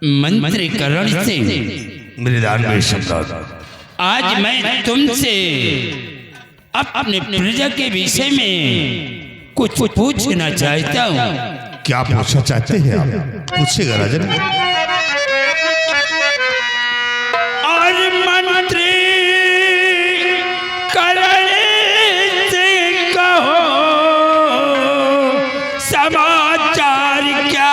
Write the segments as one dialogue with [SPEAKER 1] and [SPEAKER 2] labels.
[SPEAKER 1] मंत्रीकरण से
[SPEAKER 2] मृदान में सम्राट,
[SPEAKER 1] आज मैं तुमसे अपने प्रजा के विषय में कुछ पूछना चाहता हूँ।
[SPEAKER 2] क्या पूछना चाहते हैं आप? पूछिएगा राजन।
[SPEAKER 1] और मंत्री करण से कहो समाचार क्या?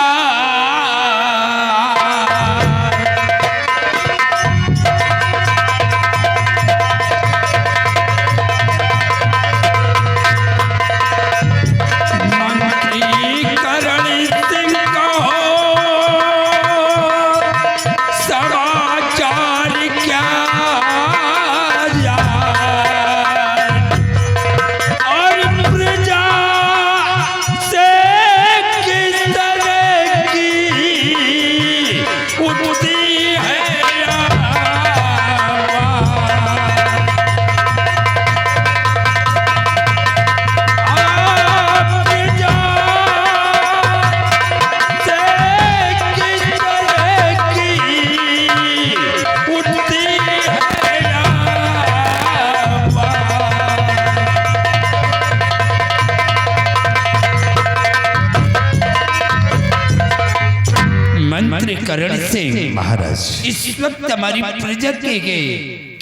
[SPEAKER 1] मंत्रीकरण सिंह
[SPEAKER 2] महाराज,
[SPEAKER 1] इस वक्त हमारी प्रजा के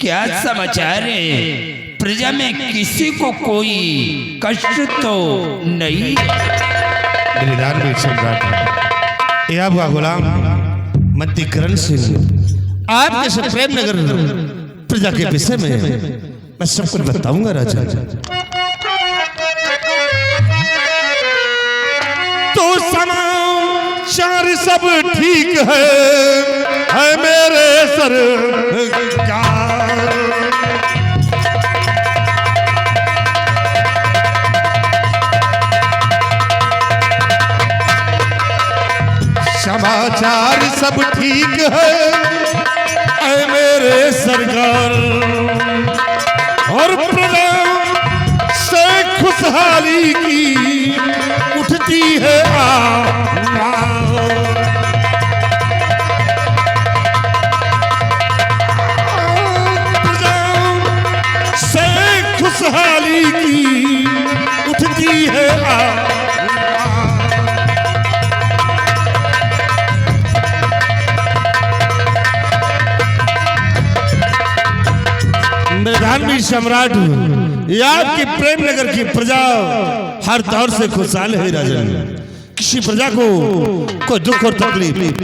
[SPEAKER 1] क्या समाचार है? प्रजा में किसी को कोई कष्ट तो नहीं?
[SPEAKER 2] मृदान में सम्राट, ये आपका गुलाम मंत्रीकरण सिंह आपके से प्रेम नगर प्रजा के विषय में मैं सब कुछ बताऊंगा राजा। तो समाचार सब ठीक है मेरे सरकार। समाचार सब ठीक है मेरे सरकार, और प्रजा से खुशहाली की उठती है प्रजा से खुशहाली की उठती है मृदानवी सम्राट, ये आपकी प्रेम नगर की प्रजा हर दौर से खुशहाल है राजन। किसी प्रजा को कोई दुख और तकलीफ नहीं है।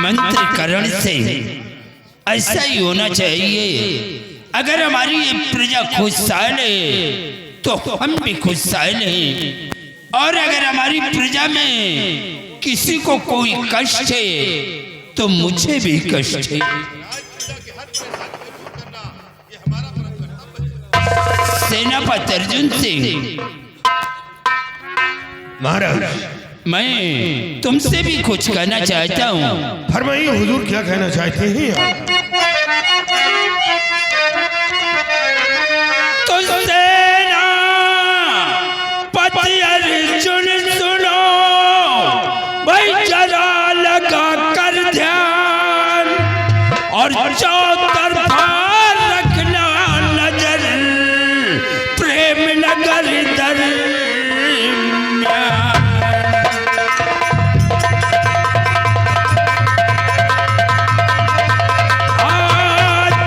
[SPEAKER 1] मंत्रीकरण से ऐसा ही होना चाहिए। अगर हमारी ये प्रजा खुशहाल है तो हम भी खुशहाल हैं, और अगर हमारी प्रजा में किसी को कोई कष्ट है तो मुझे भी कष्ट है। सेनापति अर्जुन सिंह
[SPEAKER 2] महाराज,
[SPEAKER 1] मैं तुमसे भी कुछ कहना चाहता हूँ।
[SPEAKER 2] फरमाइए हुजूर, क्या कहना चाहते हैं आप?
[SPEAKER 1] तो सेनापति अर्जुन सुनो, भाई जरा लगा कर ध्यान, और चौतरफा रखना नजर प्रेम नगर दरमियान।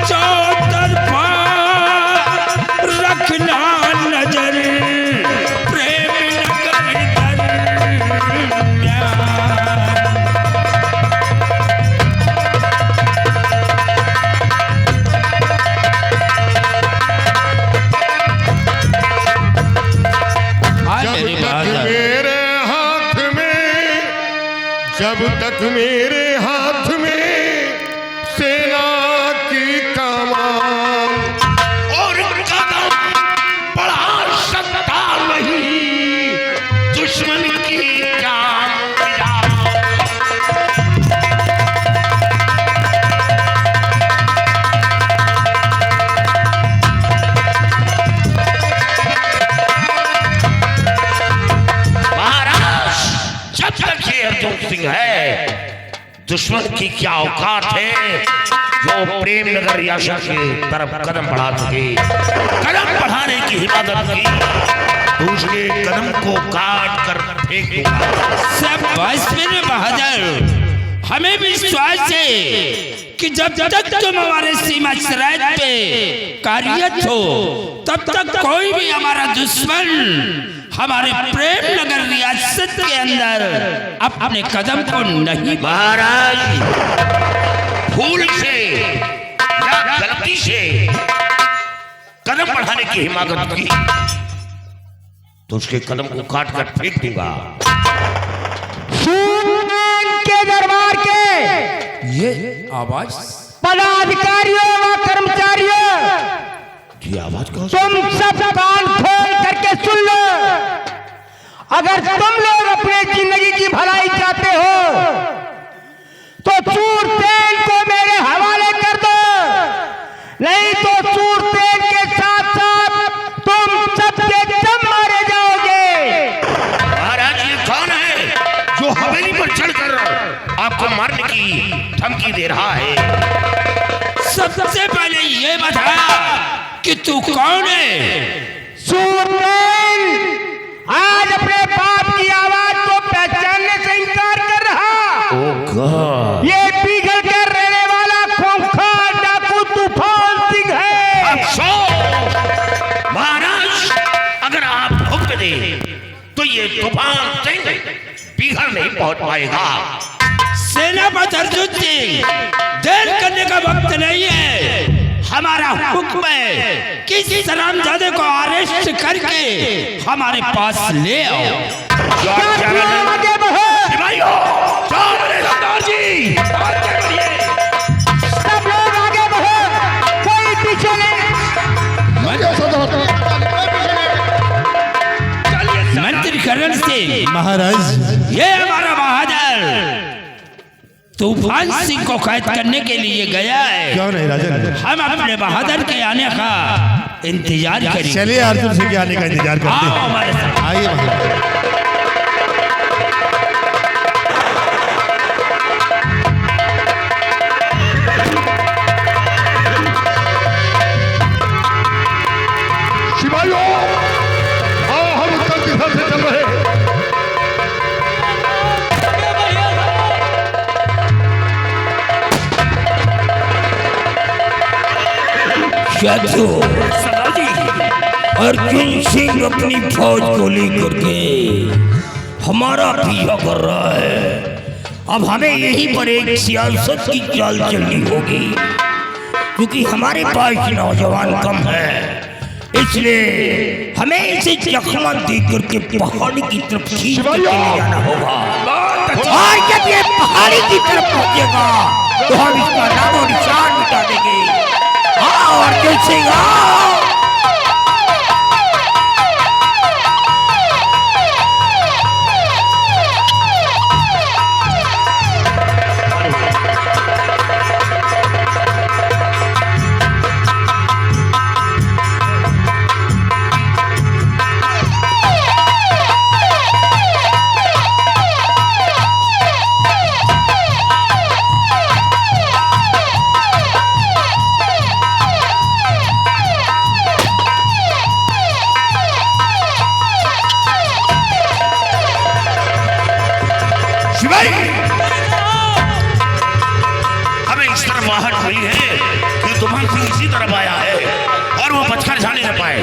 [SPEAKER 1] चौतरफा रखना नजर प्रेम नगर दरमियान।
[SPEAKER 2] जब तक मेरे हाथ में सेना की कमान और कदम बढ़ा सकता नहीं दुश्मन की जान।
[SPEAKER 3] दुश्मन की क्या औकात है जो प्रेम नगर रियासत की तरफ कदम बढ़ा सके। कदम बढ़ाने की हिम्मत की तो उसके कदम को काट कर फेंक दूंगा।
[SPEAKER 1] शाबाश मेरे बहादुर, हमें विश्वास है कि जब तक तुम हमारे सीमा सरहद पे कार्यरत हो तब तक कोई भी हमारा दुश्मन हमारे प्रेम नगर रियासत के अंदर अपने कदम को नहीं।
[SPEAKER 3] महाराज भूल से या गलती से कदम बढ़ाने की हिम्मत की तो उसके कदम को काट कर फेंक दूंगा।
[SPEAKER 4] के दरबार के
[SPEAKER 1] ये आवाज
[SPEAKER 4] पदाधिकारियों व कर्मचारियों,
[SPEAKER 3] ये आवाज कौन
[SPEAKER 4] तुम सब कान खोल करके सुन लो। अगर तुम लोग अपने जिंदगी की भलाई चाहते हो तो चूर तेल को मेरे हवाले कर दो, नहीं तो चूर तेल के साथ साथ तुम सबके दम मारे जाओगे।
[SPEAKER 3] महाराज ये कौन है जो हवेली पर चढ़कर आपको मारने की धमकी दे रहा है?
[SPEAKER 1] सबसे पहले ये बता कि तू कौन है?
[SPEAKER 4] सूरतेल आज अपने बाप की आवाज को पहचानने से इनकार कर रहा। ये पिघल कर रहने वाला खूंखार डाकू तूफान सिंह है।
[SPEAKER 3] महाराज अगर आप हुक्म दे तो ये तूफान सिंह पिघल नहीं पहुंच पाएगा।
[SPEAKER 1] सेनापति अर्जुन सिंह, देर करने का वक्त नहीं है। हमारा हुक्म है कि इस हरामजादे को अरेस्ट करके हमारे पास ले आओ।
[SPEAKER 4] आगे बढ़ो।
[SPEAKER 3] सिपाहियों, जाओ मेरे सरदार जी, आगे बढ़िए।
[SPEAKER 4] सब लोग आगे बढ़ो, कोई पीछे नहीं।
[SPEAKER 1] मंत्री करण सिंह,
[SPEAKER 2] महाराज
[SPEAKER 1] ये हमारा बहादुर तूफान सिंह को कैद करने के लिए गया है।
[SPEAKER 2] क्यों नहीं राजन,
[SPEAKER 1] हम अपने बहादुर के आने का इंतजार करेंगे।
[SPEAKER 2] चलिए अर्जुन सिंह के आने का इंतजार करते
[SPEAKER 1] आओ
[SPEAKER 2] हैं।
[SPEAKER 1] हमारे साथ।
[SPEAKER 2] आइए महाराज।
[SPEAKER 5] सिपाहियों, आओ हम उत्तर दिशा से चल रहे हैं।
[SPEAKER 6] अर्जुन सिंह अपनी फौज को लेकर के हमारा पीछा कर रहा है। अब हमें यहीं पर एक सियासत की चाल चलनी होगी, क्योंकि हमारे पास नौजवान कम है। इसलिए हमें इसे जख्मा देकर के पहाड़ी की तरफ खींच कर ले जाना होगा। और जब ये पहाड़ी की तरफ पहुंचेगा तो हम इसका नामो निशान मिटा देंगे। आओ अर्जुन सिंह, आओ।
[SPEAKER 3] हमें इस तरफ आहट मिली है कि तूफान सिंह इसी तरफ आया है और वो बचकर जाने न पाए।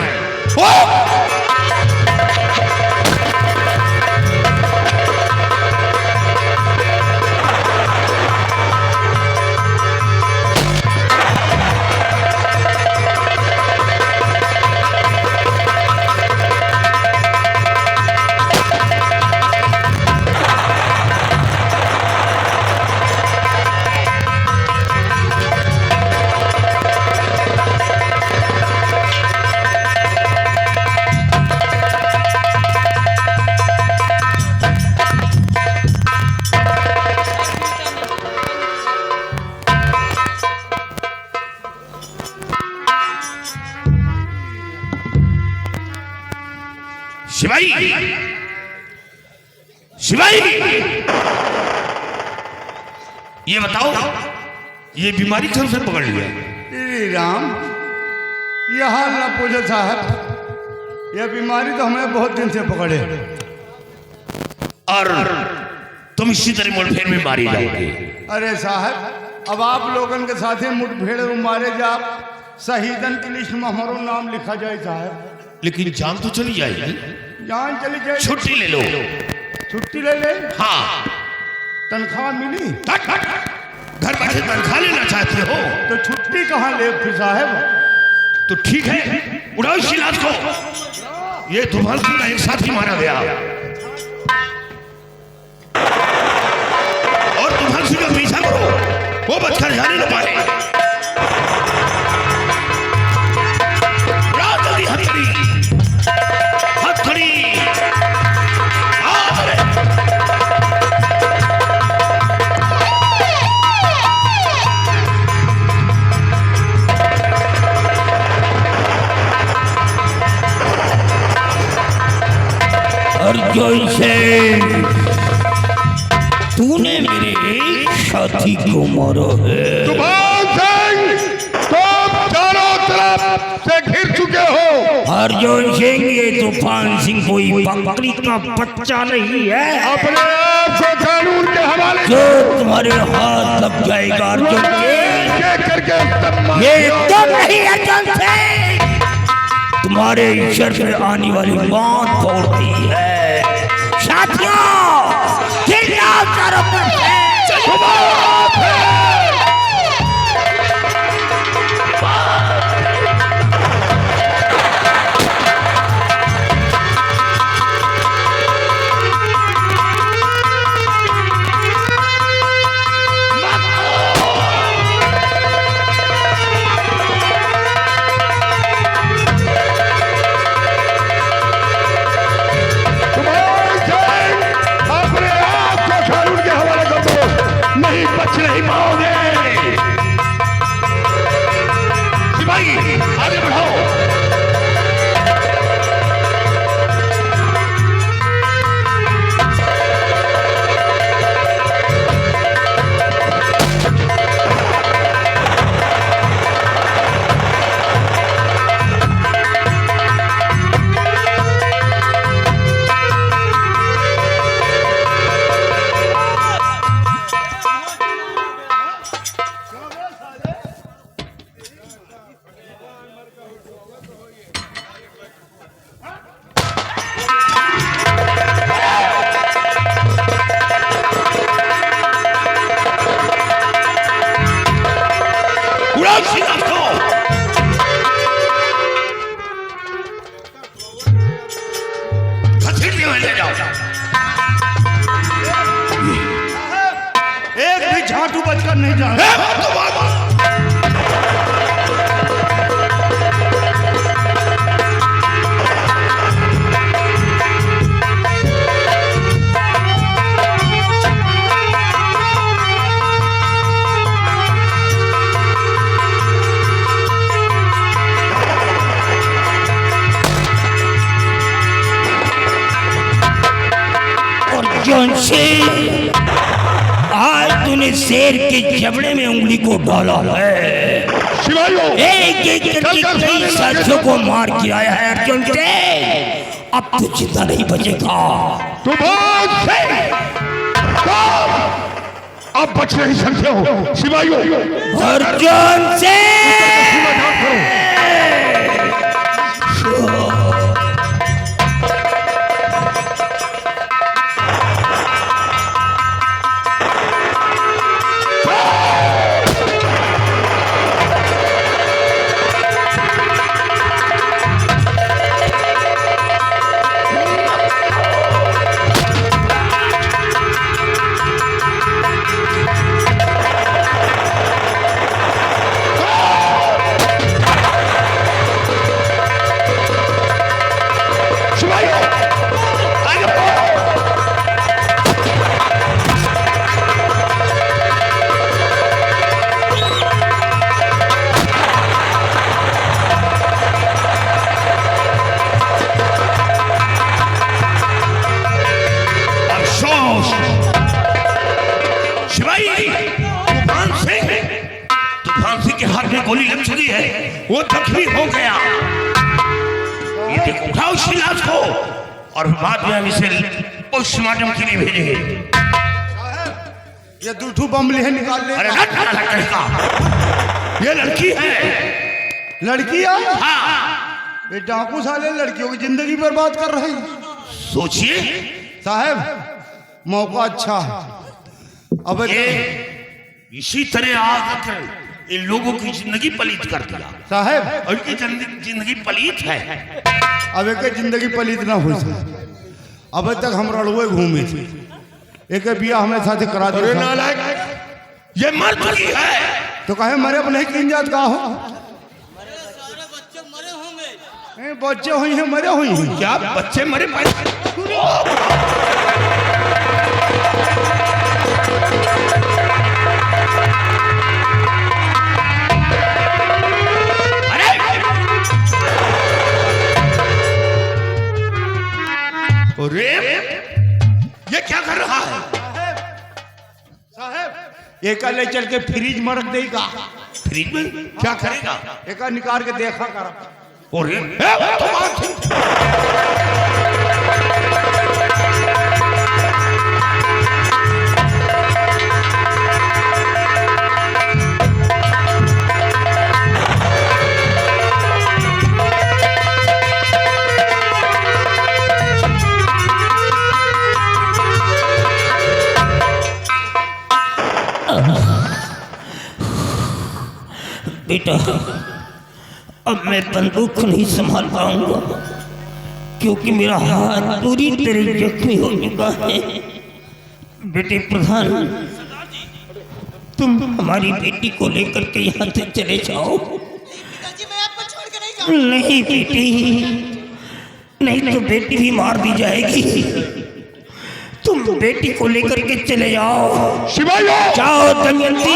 [SPEAKER 3] शिवाई, शिवाई, ये बताओ, ये बीमारी कब से पकड़ लिया?
[SPEAKER 5] श्री राम, यह हाल ना पूछो साहब, यह बीमारी तो हमें बहुत दिन से पकड़े।
[SPEAKER 3] और तुम इसी तरह मुठभेड़ में मारी जाओगे।
[SPEAKER 5] अरे साहब, अब आप लोगन के साथ मुठभेड़ में मारे जा, शहीदन की लिस्ट में हमारा नाम लिखा जाए साहब।
[SPEAKER 3] लेकिन जान तो चली जाएगी।
[SPEAKER 5] जान चली जाए,
[SPEAKER 3] छुट्टी ले लो।
[SPEAKER 5] छुट्टी ले ले।
[SPEAKER 3] हाँ,
[SPEAKER 5] तनख्वाह मिली?
[SPEAKER 3] घर बैठे तनख्वाह लेना चाहते हो
[SPEAKER 5] तो छुट्टी कहाँ ले फिर साहब?
[SPEAKER 3] तो ठीक है, उड़ाओ इस लाश को। ये तूफान सिंह का एक साथी मारा गया और तूफान सिंह का पीछा करो, वो बचकर जाने न पाए। उड़ाओ जल्दी हथकड़ी, हथकड़ी।
[SPEAKER 6] अर्जुन सिंह, तूने मेरे साथी को मारा है।
[SPEAKER 5] तूफान सिंह, तुम चारों तरफ से घिर चुके हो।
[SPEAKER 6] अर्जुन सिंह, ये तूफान सिंह कोई बकरी का बच्चा नहीं है।
[SPEAKER 5] अपने आप को कानून के हवाले
[SPEAKER 6] जो तुम्हारे हाथ लग जाएगा अर्जुन सिंह,
[SPEAKER 5] करके
[SPEAKER 6] ये तुम नहीं अर्जुन सिंह, तुम्हारे ईश्वर पे आने वाली मौत दौड़ती है। साथियों, चिल्लाओ चारों तरफ से।
[SPEAKER 3] बच नहीं पाओगे। सिपाही आगे बढ़ाओ।
[SPEAKER 5] एक भी झाटू बचकर नहीं जा
[SPEAKER 6] अर्जुन सिंह, आज तूने शेर के जबड़े में उंगली को डाला है। एक एक करके कई साथियों को मार गिराया है अर्जुन सिंह, अब तू जिंदा नहीं बचेगा।
[SPEAKER 5] अब बच नहीं सकते हो सिपाहियों।
[SPEAKER 6] अर्जुन सिंह,
[SPEAKER 3] हो गया। ये देखो, उठाओ इस लाश को और बाद में हम इसे पोस्टमार्टम के लिए भेजेंगे।
[SPEAKER 5] ये दूठू बम है निकाल ले।
[SPEAKER 3] अरे लड़का, ये लड़की है।
[SPEAKER 5] लड़की है?
[SPEAKER 3] हाँ।
[SPEAKER 5] ये डाकू साले लड़कियों की जिंदगी बर्बाद कर रहे हैं।
[SPEAKER 3] सोचिए
[SPEAKER 5] साहब, मौका अच्छा है। अब
[SPEAKER 3] ये इसी तरह आकर इन लोगों की जिंदगी पलीत कर दिया
[SPEAKER 5] साहब,
[SPEAKER 3] और इनकी जिंदगी पलीत है।
[SPEAKER 5] अब एक जिंदगी पलीत ना हो सके। अब तक हम रड़ुए घूमे थे, एक बिया हमें साथ करा
[SPEAKER 3] अरे
[SPEAKER 5] दिया।
[SPEAKER 3] नालायक, ये मर चुकी है।
[SPEAKER 5] तो कहे मरे अब नहीं किन जात का हो। बच्चे हुई हैं, मरे हुई हैं।
[SPEAKER 3] क्या बच्चे मरे पाए? अरे ये क्या कर रहा है?
[SPEAKER 5] साहब, एक ले चल के फ्रिज में रख देगा।
[SPEAKER 3] फ्रिज में क्या करेगा?
[SPEAKER 5] एक निकाल के देखा कर।
[SPEAKER 3] और तो बात
[SPEAKER 6] बेटा, अब मैं बंदूक नहीं संभाल पाऊंगा क्योंकि मेरा हाथ पूरी तरह जख्मी हो चुका है। बेटे प्रधान, तुम हमारी बेटी को लेकर के यहाँ से चले जाओ। नहीं बेटी, नहीं तो बेटी भी मार दी जाएगी। तुम बेटी को लेकर के चले जाओ। जाओ दमयंती,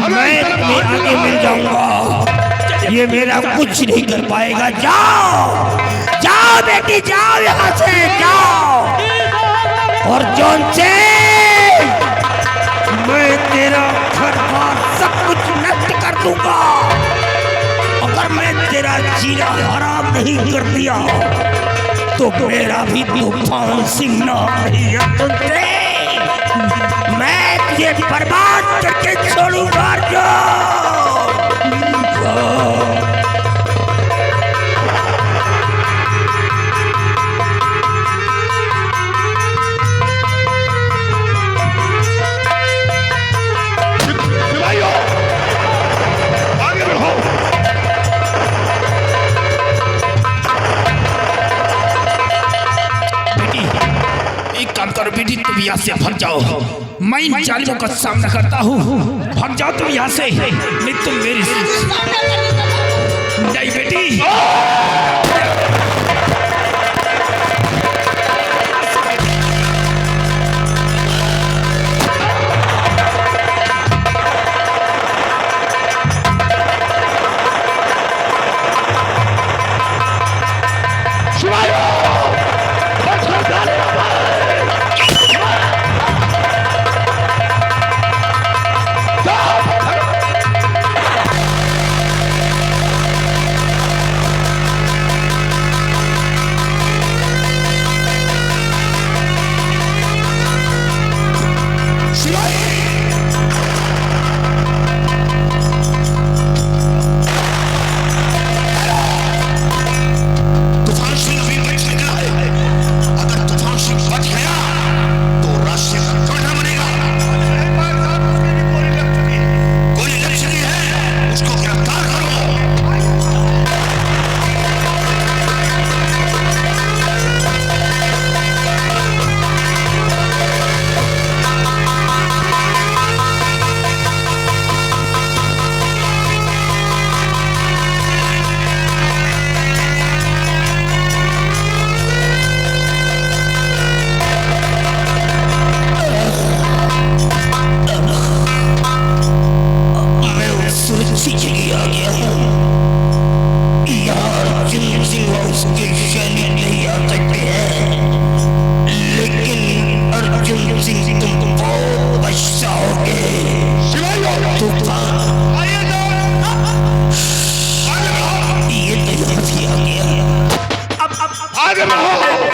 [SPEAKER 6] मैं तुम्हें आगे मिल जाऊंगा। ये मेरा कुछ नहीं कर पाएगा। जाओ जाओ बेटी, जाओ यहाँ से जाओ। और जॉन से मैं तेरा घर बार सब कुछ नष्ट कर दूंगा। अगर मैं तेरा जीना हराम नहीं कर दिया तो मेरा भी तूफान सिंह नहीं है। मैं तुझे बर्बाद करके छोड़ूंगा।
[SPEAKER 1] एक काम करो बेटी, तुम यहाँ से भाग जाओ। मैं इन जालिमों का सामना करता हूँ। भाग जाओ तुम यहाँ से, नहीं तुम मेरी नहीं बेटी।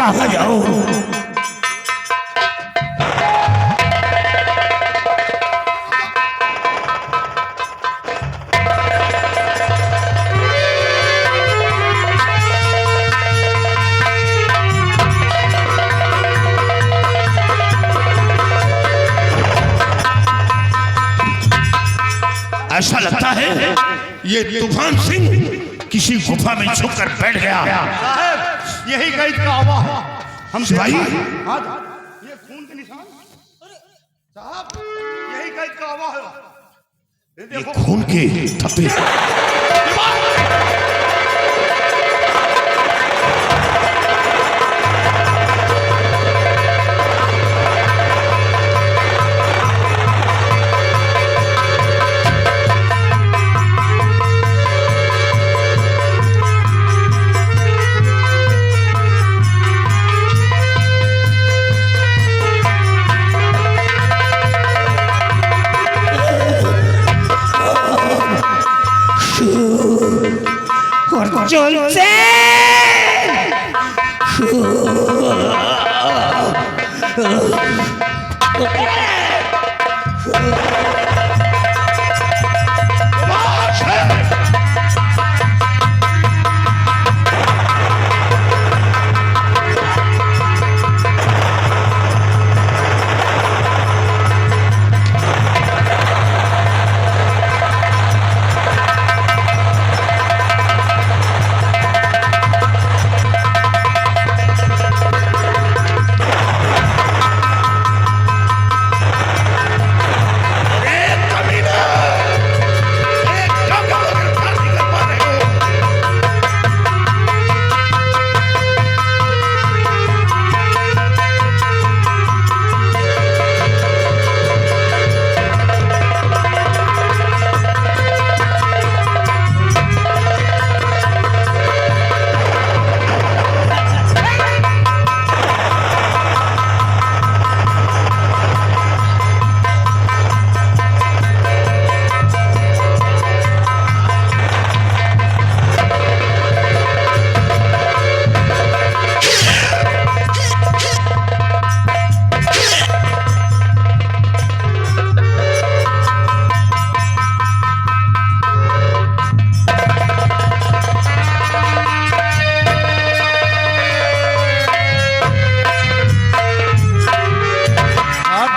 [SPEAKER 6] कहाँ जाओ?
[SPEAKER 3] ऐसा लगता है ये तूफान सिंह किसी गुफा में छुपकर बैठ गया।
[SPEAKER 5] साहब यही कैद का आवा है। हम
[SPEAKER 3] सिपाही?
[SPEAKER 5] हाँ ये खून के निशान साहब, यही कैद का आवा है। ये
[SPEAKER 3] ये
[SPEAKER 5] देखो
[SPEAKER 3] खून के धब्बे।
[SPEAKER 6] अर्जुन से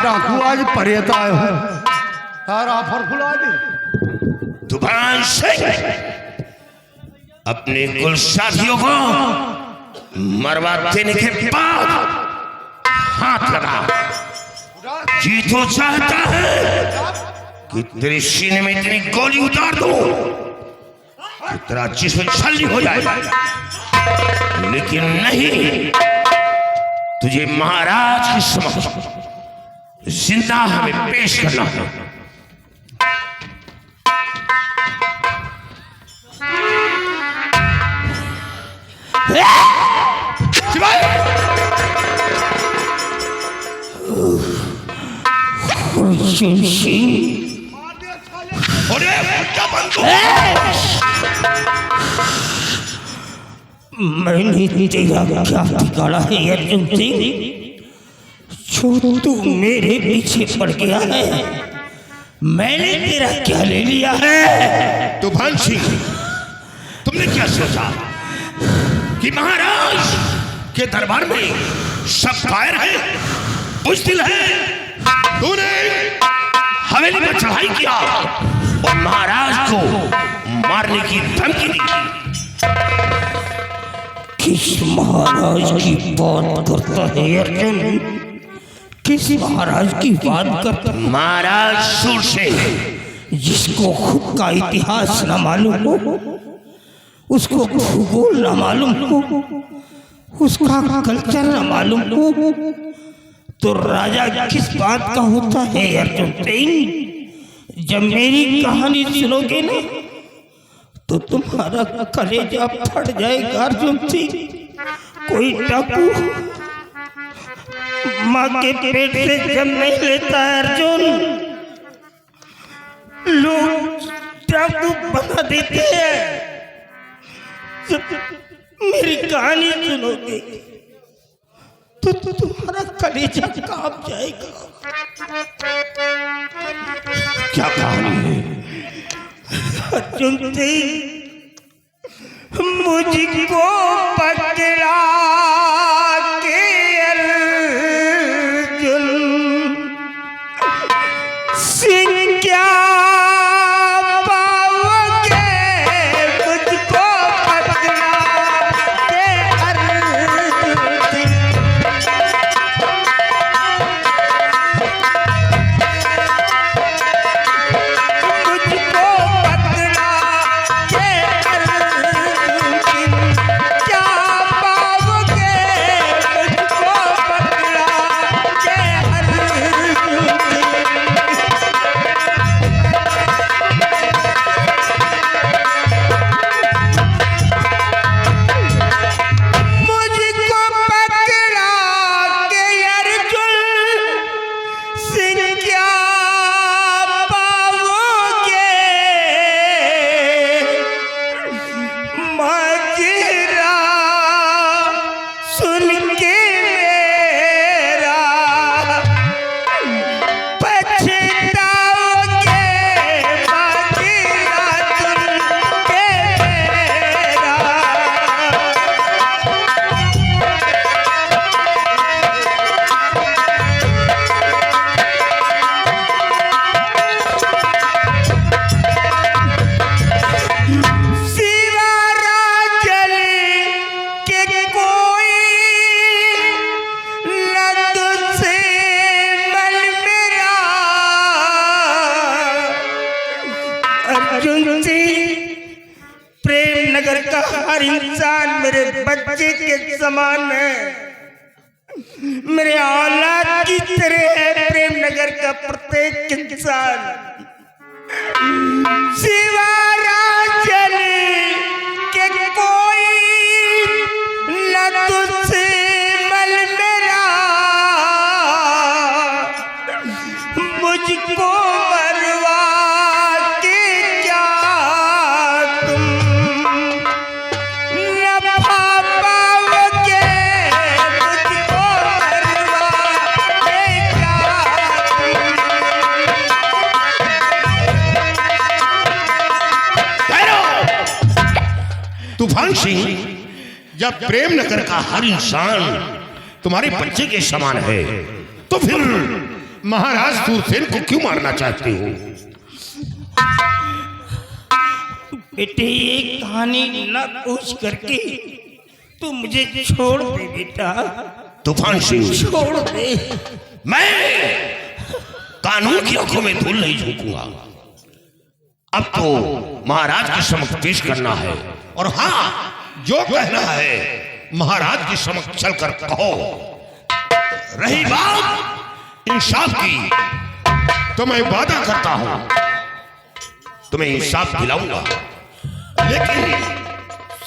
[SPEAKER 5] डाकू आज परेता है तार ऑफर खुला दे।
[SPEAKER 3] तूफान सिंह अपने कुल साथियों को मरवा देने के बाद हाथ लगा। जी तो चाहता है कि तेरे सीने में इतनी गोली उतार दो कि तेरा जिस्म छलनी हो जाए, लेकिन नहीं, तुझे महाराज के समक्ष जिंदा हमें पेश करना है।
[SPEAKER 6] मैंने तेरा क्या बिगाड़ा है अर्जुन सिंह, जो तू मेरे पीछे पड़ गया है? मैंने तेरा क्या ले लिया है?
[SPEAKER 3] तूफान सिंह, तुमने क्या सोचा कि महाराज के दरबार में सब कायर है, बुज़दिल है? तूने हवेली पर चढ़ाई किया और महाराज को मारने की धमकी दी।
[SPEAKER 6] किस महाराज की बात करता है अर्जुन? किस महाराज की बात करता?
[SPEAKER 3] महाराज सूरसेन,
[SPEAKER 6] जिसको खुद का इतिहास न मालूम हो, उसको भूगोल न मालूम हो, उसका कल्चर न मालूम हो, तो राजा किस बात का होता है अर्जुन सिंह? जब मेरी कहानी सुनोगे ना तो तुम्हारा कलेजा फट जाएगा अर्जुन सिंह। कोई डाकू माँ के पेट से जन्म नहीं लेता है अर्जुन, लोग डाकू बना देते हैं। जब मेरी कहानी सुनोगे तो तुम्हारा कलेजा कांप जाएगा।
[SPEAKER 3] क्या कहानी है?
[SPEAKER 6] अर्जुन से मुझको पकड़ा के अर्जुन सिंह क्या पाओगे, मुझको पकड़ा के अर्जुन सिंह। मुझको पकड़ा के अर्जुन सिंह क्या पाओगे, मुझको पकड़ा के अर्जुन सिंह। मुझको पकड़ा के अर्जुन सिंह क्या पाओगे, माजरा सुन के मेरा पछताओगे, माजरा सुन के मेरा। सिवा राजल के कोई न तुझसे मन मेरा। अर्जुन सिंह, प्रेम नगर का हर इंसान मेरे बच्चे के समान है, मेरे औलाद की तरह है प्रेम नगर का प्रत्येक इंसान। सिवा राजल के कोई न तुझसे मल मेरा। मुझको मरवा के क्या तुम नफा पाओगे, मुझको मरवा के क्या
[SPEAKER 3] तूफान सिंह, जब प्रेम नगर का हर इंसान तुम्हारे बच्चे के समान है, तो फिर महाराज सूरसेन को क्यों मारना चाहते हो?
[SPEAKER 6] बेटे ये कहानी न पूछ करके तू मुझे छोड़ दे बेटा,
[SPEAKER 3] तूफान सिंह,
[SPEAKER 6] छोड़ दे।
[SPEAKER 3] मैं कानून की आंखों में धूल नहीं झोंकूंगा। अब तो महाराज के समक्ष पेश करना है, और हाँ, जो कहना है महाराज के समक्ष चलकर कहो। रही बात इंसाफ की, तो मैं वादा करता हूं तुम्हें इंसाफ दिलाऊंगा, लेकिन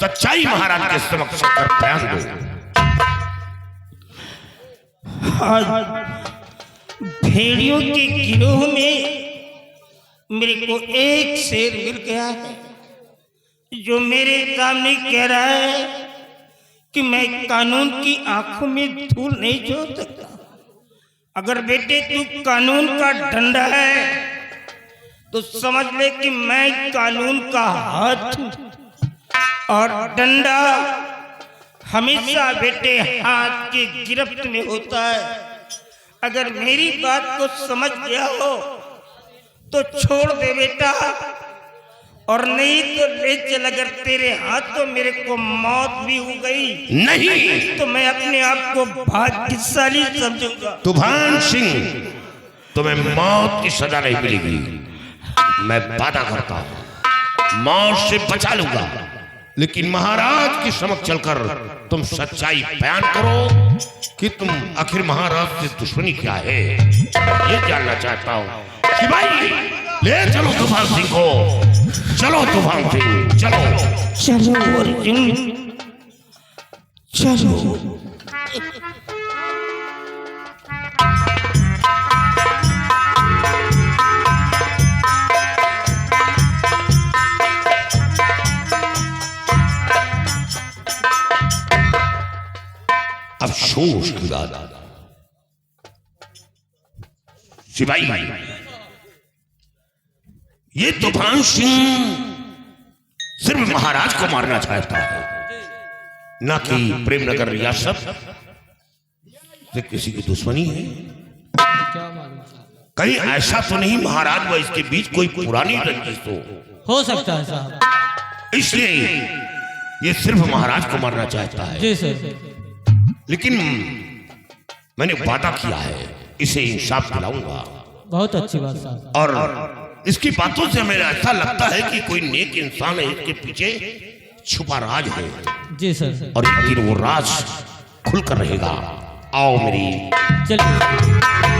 [SPEAKER 3] सच्चाई महाराज के समक्ष कर बयान दो।
[SPEAKER 6] आज भेड़ियों के गिरोह में मेरे को एक शेर मिल गया है, जो मेरे सामने कह रहा है कि मैं कानून की आंखों में धूल नहीं झोंक सकता। अगर बेटे तू कानून का डंडा है तो समझ ले कि मैं कानून का हाथ हूं, और डंडा हमेशा बेटे हाथ के गिरफ्त में होता है। अगर मेरी बात को समझ गया हो तो छोड़ दे बेटा, और नहीं तो ले चल। अगर तेरे हाथ तो मेरे को मौत भी हो गई
[SPEAKER 3] नहीं
[SPEAKER 6] तो मैं अपने आप को भाग्यशाली समझूंगा।
[SPEAKER 3] तूफान सिंह, तुम्हें मौत की सजा नहीं मिलेगी, मैं वादा करता हूं मौत से बचा लूंगा, लेकिन महाराज के समक्ष चलकर तुम सच्चाई बयान करो कि तुम आखिर महाराज से दुश्मनी क्या है, ये जानना चाहता हूं। सिपाही, ले चलो तूफान सिंह को, चलो तूफान सिंह, चलो।
[SPEAKER 6] चलो अर्जुन, चलो।
[SPEAKER 3] अब अफसोस की बात, सिपाही ये तूफान सिंह सिर्फ महाराज को मारना चाहता है, ना कि प्रेमनगर रियासत से किसी की दुश्मनी है। कहीं ऐसा तो नहीं महाराज व इसके बीच कोई पुरानी रंजिश
[SPEAKER 7] हो सकता है साहब।
[SPEAKER 3] इसलिए ये सिर्फ महाराज को मारना चाहता है।
[SPEAKER 7] जी सर।
[SPEAKER 3] लेकिन मैंने वादा किया है इसे इंसाफ दिलाऊंगा।
[SPEAKER 7] बहुत अच्छी बात साहब।
[SPEAKER 3] और इसकी बातों से हमें ऐसा लगता है कि कोई नेक इंसान है, इसके पीछे छुपा राज है।
[SPEAKER 7] जी सर।
[SPEAKER 3] और एक दिन वो राज खुलकर रहेगा। आओ मेरी
[SPEAKER 7] चलिए।